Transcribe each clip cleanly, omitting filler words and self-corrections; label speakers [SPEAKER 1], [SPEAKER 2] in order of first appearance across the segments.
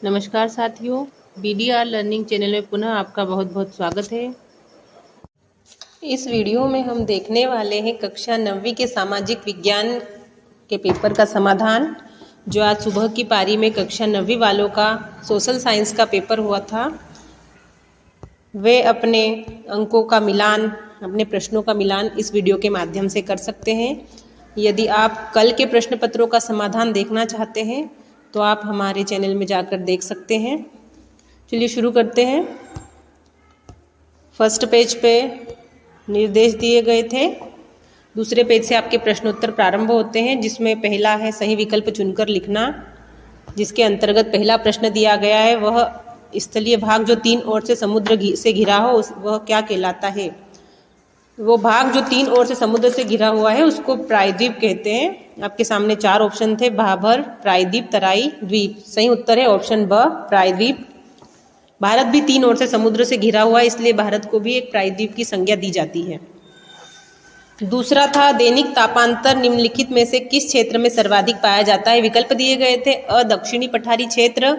[SPEAKER 1] नमस्कार साथियों, BDR learning channel में पुनः आपका बहुत बहुत स्वागत है। इस वीडियो में हम देखने वाले हैं कक्षा 9वीं के सामाजिक विज्ञान के पेपर का समाधान, जो आज सुबह की पारी में कक्षा 9वीं वालों का सोशल साइंस का पेपर हुआ था। वे अपने अंकों का मिलान, अपने प्रश्नों का मिलान इस वीडियो के माध्यम से कर सकते हैं। यदि आप कल के प्रश्न पत्रों का समाधान देखना चाहते हैं तो आप हमारे चैनल में जाकर देख सकते हैं। चलिए शुरू करते हैं। फर्स्ट पेज पे निर्देश दिए गए थे। दूसरे पेज से आपके प्रश्नोत्तर प्रारंभ होते हैं, जिसमें पहला है सही विकल्प चुनकर लिखना, जिसके अंतर्गत पहला प्रश्न दिया गया है, वह स्थलीय भाग जो 3 ओर से समुद्र से घिरा हो वह क्या कहलाता है। वो भाग जो 3 ओर से समुद्र से घिरा हुआ है उसको प्रायद्वीप कहते हैं। आपके सामने 4 ऑप्शन थे, भाभर, प्रायद्वीप, तराई, द्वीप। सही उत्तर है ऑप्शन ब, प्रायद्वीप। भारत भी 3 ओर से समुद्र से घिरा हुआ है, इसलिए भारत को भी एक प्रायद्वीप की संज्ञा दी जाती है। दूसरा था दैनिक तापांतर निम्नलिखित में से किस क्षेत्र में सर्वाधिक पाया जाता है। विकल्प दिए गए थे अ दक्षिणी पठारी क्षेत्र,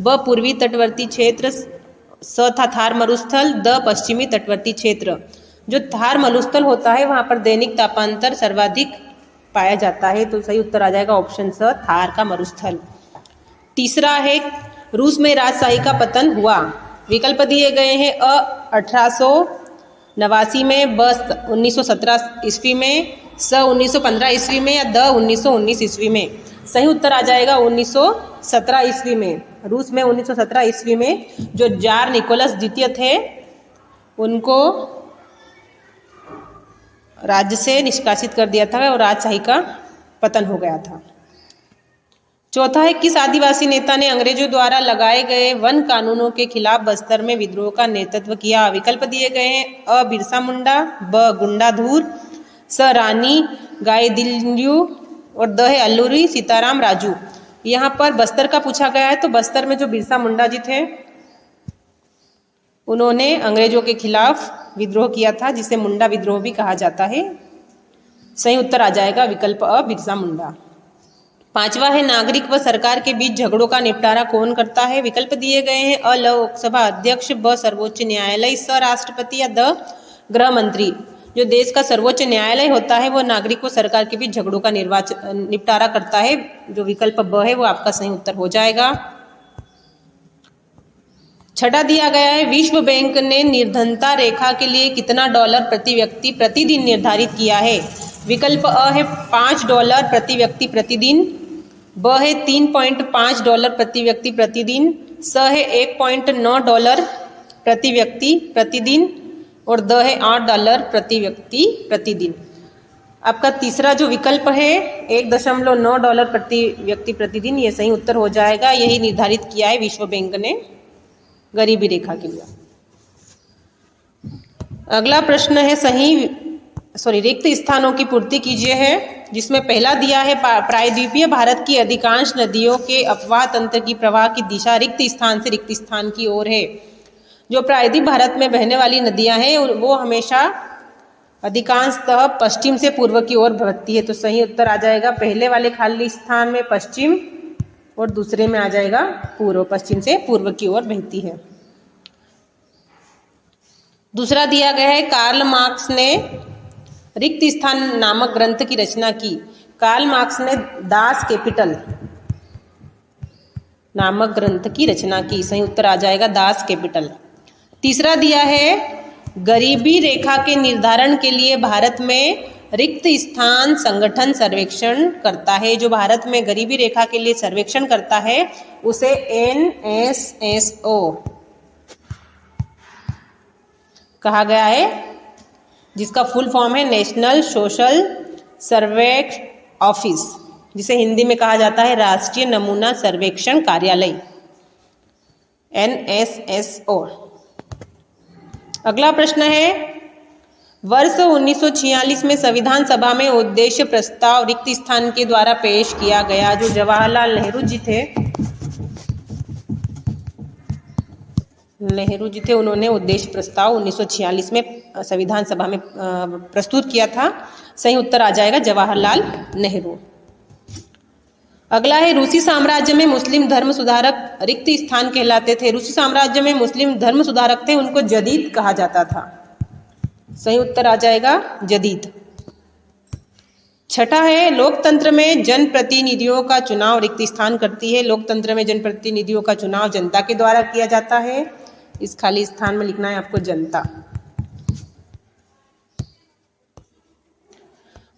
[SPEAKER 1] ब पूर्वी तटवर्ती क्षेत्र, स था थार मरुस्थल, द पश्चिमी तटवर्ती क्षेत्र। जो थार मरुस्थल होता है वहां पर दैनिक तापांतर सर्वाधिक पाया जाता है, तो सही उत्तर आ जाएगा ऑप्शन स, थार का मरुस्थल। तीसरा है रूस में राजशाही का पतन हुआ। विकल्प दिए गए हैं अ 1889 में, ब 1917 ईस्वी में, स 1915 ईस्वी में या द 1919 ईस्वी में। सही उत्तर आ जाएगा 1917 ईस्वी में। रूस में 1917 ईस्वी में जो जार निकोलस द्वितीय थे उनको राज्य से निष्कासित कर दिया था और राजशाही का पतन हो गया था। चौथा है किस आदिवासी नेता ने अंग्रेजों द्वारा लगाए गए वन कानूनों के खिलाफ बस्तर में विद्रोह का नेतृत्व किया। विकल्प दिए गए हैं अ बिरसा मुंडा, ब गुंडाधुर, स रानी गायदिन्यू और द है अल्लूरी सीताराम राजू। यहाँ पर बस्तर का पूछा गया है, तो बस्तर में जो बिरसा मुंडा जी थे उन्होंने अंग्रेजों के खिलाफ विद्रोह किया था, जिसे मुंडा विद्रोह भी कहा जाता है। सही उत्तर आ जाएगा विकल्प अ बिरसा मुंडा। पांचवा है नागरिक व सरकार के बीच झगड़ों का निपटारा कौन करता है। विकल्प दिए गए हैं अ लोकसभा अध्यक्ष, ब सर्वोच्च न्यायालय, स राष्ट्रपति या द गृह मंत्री। जो देश का सर्वोच्च न्यायालय होता है वो नागरिक व सरकार के बीच झगड़ों का निपटारा करता है। जो विकल्प ब है वो आपका सही उत्तर हो जाएगा। छठा दिया गया है विश्व बैंक ने निर्धनता रेखा के लिए कितना डॉलर प्रति व्यक्ति प्रतिदिन निर्धारित किया है। विकल्प अ है $5 प्रति व्यक्ति प्रतिदिन, ब है $3.5 प्रति व्यक्ति प्रतिदिन, स है $1.9 प्रति व्यक्ति प्रतिदिन और द है $8 प्रति व्यक्ति प्रतिदिन। आपका तीसरा जो विकल्प है $1.9 प्रति व्यक्ति प्रतिदिन, ये सही उत्तर हो जाएगा। यही निर्धारित किया है विश्व बैंक ने गरीबी रेखा के लिए। अगला प्रश्न है रिक्त स्थानों की पूर्ति कीजिए है, जिसमें पहला दिया है प्रायद्वीपीय भारत की अधिकांश नदियों के अपवाह तंत्र की प्रवाह की दिशा रिक्त स्थान से रिक्त स्थान की ओर है। जो प्रायद्वीप भारत में बहने वाली नदियां हैं वो हमेशा अधिकांशतः पश्चिम से पूर्व की ओर बहती है, तो सही उत्तर आ जाएगा पहले वाले खाली स्थान में पश्चिम और दूसरे में आ जाएगा पूर्व, पश्चिम से पूर्व की ओर बहती है। दूसरा दिया गया है कार्ल मार्क्स ने रिक्त स्थान नामक ग्रंथ की रचना की। कार्ल मार्क्स ने दास कैपिटल नामक ग्रंथ की रचना की। सही उत्तर आ जाएगा दास कैपिटल। तीसरा दिया है गरीबी रेखा के निर्धारण के लिए भारत में रिक्त स्थान संगठन सर्वेक्षण करता है। जो भारत में गरीबी रेखा के लिए सर्वेक्षण करता है उसे NSSO कहा गया है, जिसका फुल फॉर्म है नेशनल सोशल सर्वे ऑफिस, जिसे हिंदी में कहा जाता है राष्ट्रीय नमूना सर्वेक्षण कार्यालय, NSSO। अगला प्रश्न है वर्ष 1946 में संविधान सभा में उद्देश्य प्रस्ताव रिक्त स्थान के द्वारा पेश किया गया। जो जवाहरलाल नेहरू जी थे उन्होंने उद्देश्य प्रस्ताव 1946 में संविधान सभा में प्रस्तुत किया था। सही उत्तर आ जाएगा जवाहरलाल नेहरू। अगला है रूसी साम्राज्य में मुस्लिम धर्म सुधारक रिक्त स्थान कहलाते थे। रूसी साम्राज्य में मुस्लिम धर्म सुधारक थे, उनको जदीद कहा जाता था। सही उत्तर आ जाएगा जदीद। छठा है लोकतंत्र में जनप्रतिनिधियों का चुनाव रिक्त स्थान करती है। लोकतंत्र में जनप्रतिनिधियों का चुनाव जनता के द्वारा किया जाता है। इस खाली स्थान में लिखना है आपको जनता।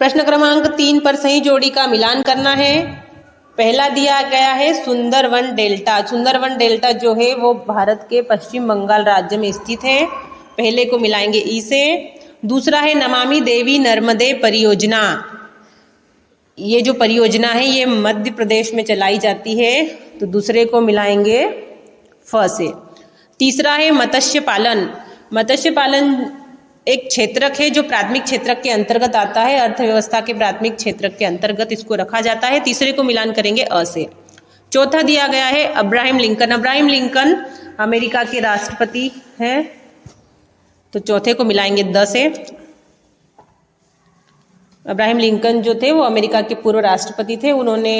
[SPEAKER 1] प्रश्न क्रमांक 3 पर सही जोड़ी का मिलान करना है। पहला दिया गया है सुंदरवन डेल्टा। सुंदरवन डेल्टा जो है वो भारत के पश्चिम बंगाल राज्य में स्थित है। पहले को मिलाएंगे ई से। दूसरा है नमामि देवी नर्मदे परियोजना। ये जो परियोजना है ये मध्य प्रदेश में चलाई जाती है, तो दूसरे को मिलाएंगे फ से। तीसरा है मत्स्य पालन। मत्स्य पालन एक क्षेत्रक है जो प्राथमिक क्षेत्रक के अंतर्गत आता है। अर्थव्यवस्था के प्राथमिक क्षेत्रक के अंतर्गत इसको रखा जाता है। तीसरे को मिलान करेंगे अ से। चौथा दिया गया है Abraham Lincoln. Abraham Lincoln America के राष्ट्रपति हैं, तो चौथे को मिलाएंगे द से। अब्राहम लिंकन जो थे वो अमेरिका के पूर्व राष्ट्रपति थे। उन्होंने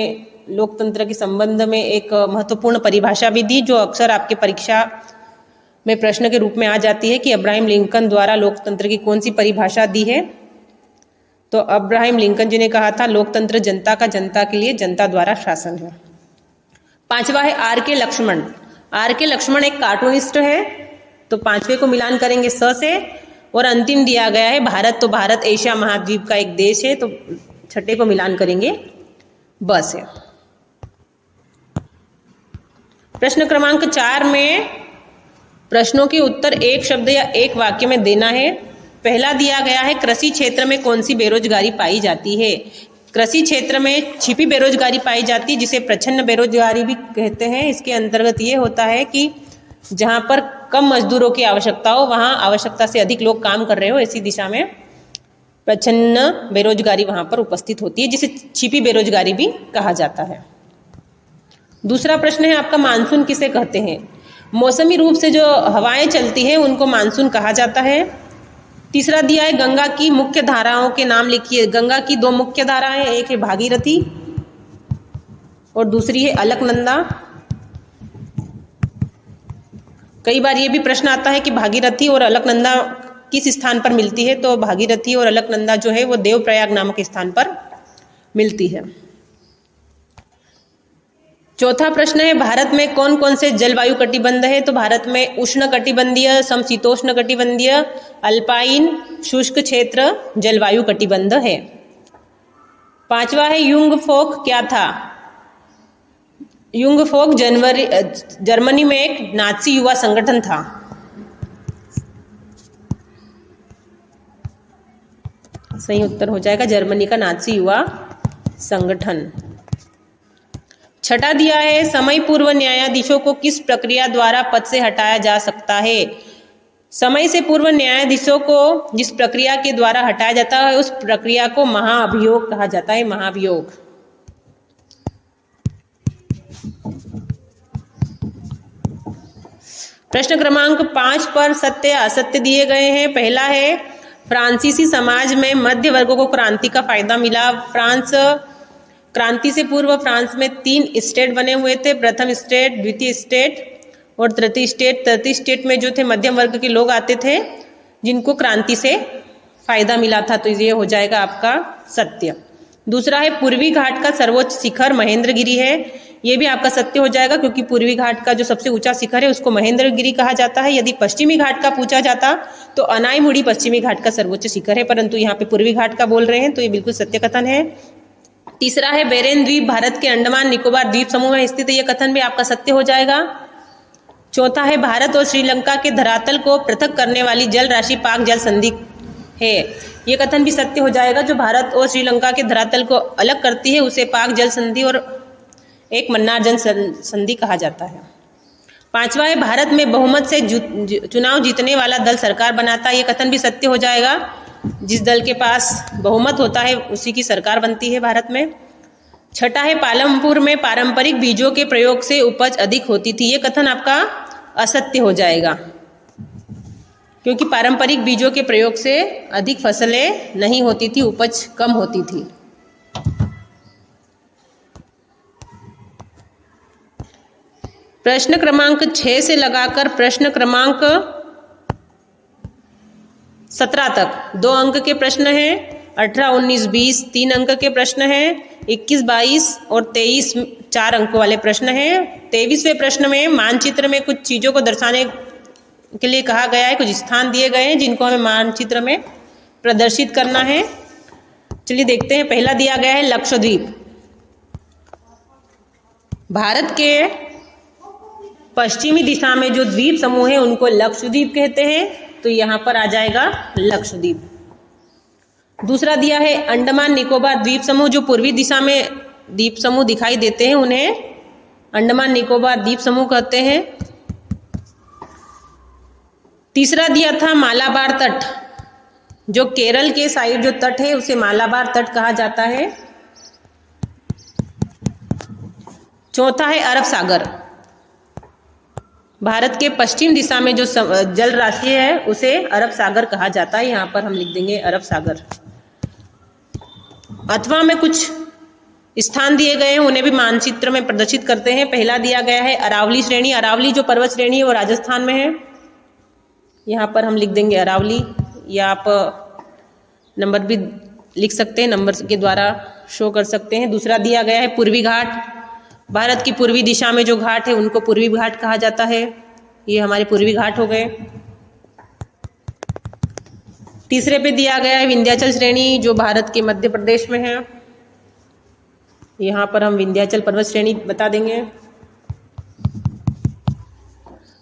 [SPEAKER 1] लोकतंत्र के संबंध में एक महत्वपूर्ण परिभाषा भी दी, जो अक्सर आपके परीक्षा में प्रश्न के रूप में आ जाती है कि अब्राहम लिंकन द्वारा लोकतंत्र की कौन सी परिभाषा दी है। तो अब्राहम लिंकन जी ने कहा था लोकतंत्र जनता का, जनता के लिए, जनता द्वारा शासन है। पांचवा है आर के लक्ष्मण। आर के लक्ष्मण एक कार्टूनिस्ट है, तो पांचवे को मिलान करेंगे स से। और अंतिम दिया गया है भारत। तो भारत एशिया महाद्वीप का एक देश है, तो छठे को मिलान करेंगे ब से। प्रश्न क्रमांक 4 में प्रश्नों के उत्तर एक शब्द या एक वाक्य में देना है। पहला दिया गया है कृषि क्षेत्र में कौन सी बेरोजगारी पाई जाती है। कृषि क्षेत्र में छिपी बेरोजगारी पाई जाती है, जिसे प्रच्छन्न बेरोजगारी भी कहते हैं। इसके अंतर्गत ये होता है कि जहाँ पर कम मजदूरों की आवश्यकता हो, वहाँ आवश्यकता से अधिक लोग काम कर रहे हो, ऐसी दिशा में प्रच्छन्न बेरोजगारी वहाँ पर उपस्थित होती है, जिसे छिपी बेरोजगारी भी कहा जाता है। दूसरा प्रश्न है आपका मानसून किसे कहते हैं। मौसमी रूप से जो हवाएं चलती हैं उनको मानसून कहा जाता है। तीसरा दिया है गंगा की मुख्य धाराओं के नाम लिखिए। गंगा की 2 मुख्य धाराएं, एक है भागीरथी और दूसरी है अलकनंदा। कई बार ये भी प्रश्न आता है कि भागीरथी और अलकनंदा किस स्थान पर मिलती है, तो भागीरथी और अलकनंदा जो है वो देवप्रयाग नामक स्थान पर मिलती है। चौथा प्रश्न है भारत में कौन कौन से जलवायु कटिबंध है। तो भारत में उष्ण कटिबंधीय, समशीतोष्ण कटिबंधीय, अल्पाइन, शुष्क क्षेत्र जलवायु कटिबंध है। पांचवा है युंगफोक क्या था। युंगफोक जर्मनी में एक नाजी युवा संगठन था। सही उत्तर हो जाएगा जर्मनी का नाजी युवा संगठन। छठा दिया है समय पूर्व न्यायाधीशों को किस प्रक्रिया द्वारा पद से हटाया जा सकता है। समय से पूर्व न्यायाधीशों को जिस प्रक्रिया के द्वारा हटाया जाता है उस प्रक्रिया को महाभियोग कहा जाता है। महाभियोग। प्रश्न क्रमांक 5 पर सत्य असत्य दिए गए हैं। पहला है फ्रांसीसी समाज में मध्य वर्ग को क्रांति का फायदा मिला। क्रांति से पूर्व फ्रांस में 3 स्टेट बने हुए थे। प्रथम स्टेट, द्वितीय स्टेट और तृतीय स्टेट। तृतीय स्टेट में जो थे मध्यम वर्ग के लोग आते थे जिनको क्रांति से फायदा मिला था, तो ये हो जाएगा आपका सत्य। दूसरा है पूर्वी घाट का सर्वोच्च शिखर महेंद्रगिरी है। ये भी आपका सत्य हो जाएगा, क्योंकि पूर्वी घाट का जो सबसे ऊंचा शिखर है उसको महेंद्रगिरी कहा जाता है। यदि पश्चिमी घाट का पूछा जाता तो अनाईमुड़ी पश्चिमी घाट का सर्वोच्च शिखर है, परंतु यहाँ पे पूर्वी घाट का बोल रहे हैं, तो ये बिल्कुल सत्य कथन है। तीसरा है बेरेन द्वीप भारत के अंडमान निकोबार द्वीप समूह में स्थित है। यह कथन भी आपका सत्य हो जाएगा। चौथा है भारत और श्रीलंका के धरातल को पृथक करने वाली जल राशि पाक जल संधि है। यह कथन भी सत्य हो जाएगा। जो भारत और श्रीलंका के धरातल को अलग करती है उसे पाक जल संधि और एक मन्नार जल संधि कहा जाता है। पांचवा है भारत में बहुमत से चुनाव जीतने वाला दल सरकार बनाता है। यह कथन भी सत्य हो जाएगा। जिस दल के पास बहुमत होता है उसी की सरकार बनती है भारत में। छठा है पालमपुर में पारंपरिक बीजों के प्रयोग से उपज अधिक होती थी। ये कथन आपका असत्य हो जाएगा, क्योंकि पारंपरिक बीजों के प्रयोग से अधिक फसलें नहीं होती थी, उपज कम होती थी। प्रश्न क्रमांक 6 से लगाकर प्रश्न क्रमांक 17 तक 2 अंक के प्रश्न हैं। 18, 19, 20 3 अंक के प्रश्न हैं। 21, 22 और 23 4 अंकों वाले प्रश्न हैं। 23वें प्रश्न में मानचित्र में कुछ चीज़ों को दर्शाने के लिए कहा गया है, कुछ स्थान दिए गए हैं जिनको हमें मानचित्र में प्रदर्शित करना है। चलिए देखते हैं। पहला दिया गया है लक्षद्वीप। भारत के पश्चिमी दिशा में जो द्वीप समूह है उनको लक्षद्वीप कहते हैं, तो यहाँ पर आ जाएगा लक्षद्वीप। दूसरा दिया है अंडमान निकोबार द्वीप समूह। जो पूर्वी दिशा में द्वीप समूह दिखाई देते हैं उन्हें अंडमान निकोबार द्वीप समूह कहते हैं। तीसरा दिया था मालाबार तट। जो केरल के साइड जो तट है उसे मालाबार तट कहा जाता है। चौथा है अरब सागर। भारत के पश्चिम दिशा में जो जल राशि है उसे अरब सागर कहा जाता है। यहाँ पर हम लिख देंगे अरब सागर। अथवा में कुछ स्थान दिए गए हैं उन्हें भी मानचित्र में प्रदर्शित करते हैं। पहला दिया गया है अरावली श्रेणी। अरावली जो पर्वत श्रेणी है वो राजस्थान में है। यहाँ पर हम लिख देंगे अरावली, या आप नंबर भी लिख सकते हैं, नंबर के द्वारा शो कर सकते हैं। दूसरा दिया गया है पूर्वी घाट। भारत की पूर्वी दिशा में जो घाट है उनको पूर्वी घाट कहा जाता है। ये हमारे पूर्वी घाट हो गए। तीसरे पे दिया गया है विंध्याचल श्रेणी जो भारत के मध्य प्रदेश में है। यहाँ पर हम विंध्याचल पर्वत श्रेणी बता देंगे।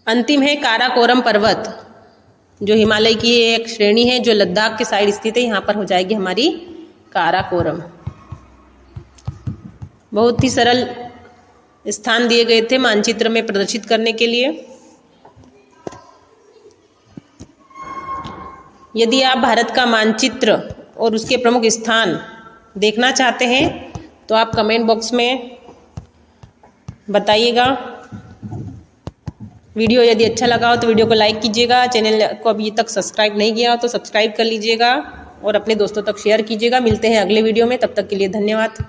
[SPEAKER 1] अंतिम है काराकोरम पर्वत जो हिमालय की एक श्रेणी है जो लद्दाख के साइड स्थित है। यहाँ पर हो जाएगी हमारी काराकोरम। बहुत ही सरल स्थान दिए गए थे मानचित्र में प्रदर्शित करने के लिए। यदि आप भारत का मानचित्र और उसके प्रमुख स्थान देखना चाहते हैं तो आप कमेंट बॉक्स में बताइएगा। वीडियो यदि अच्छा लगा हो तो वीडियो को लाइक कीजिएगा। चैनल को अभी तक सब्सक्राइब नहीं किया हो तो सब्सक्राइब कर लीजिएगा और अपने दोस्तों तक शेयर कीजिएगा। मिलते हैं अगले वीडियो में, तब तक के लिए धन्यवाद।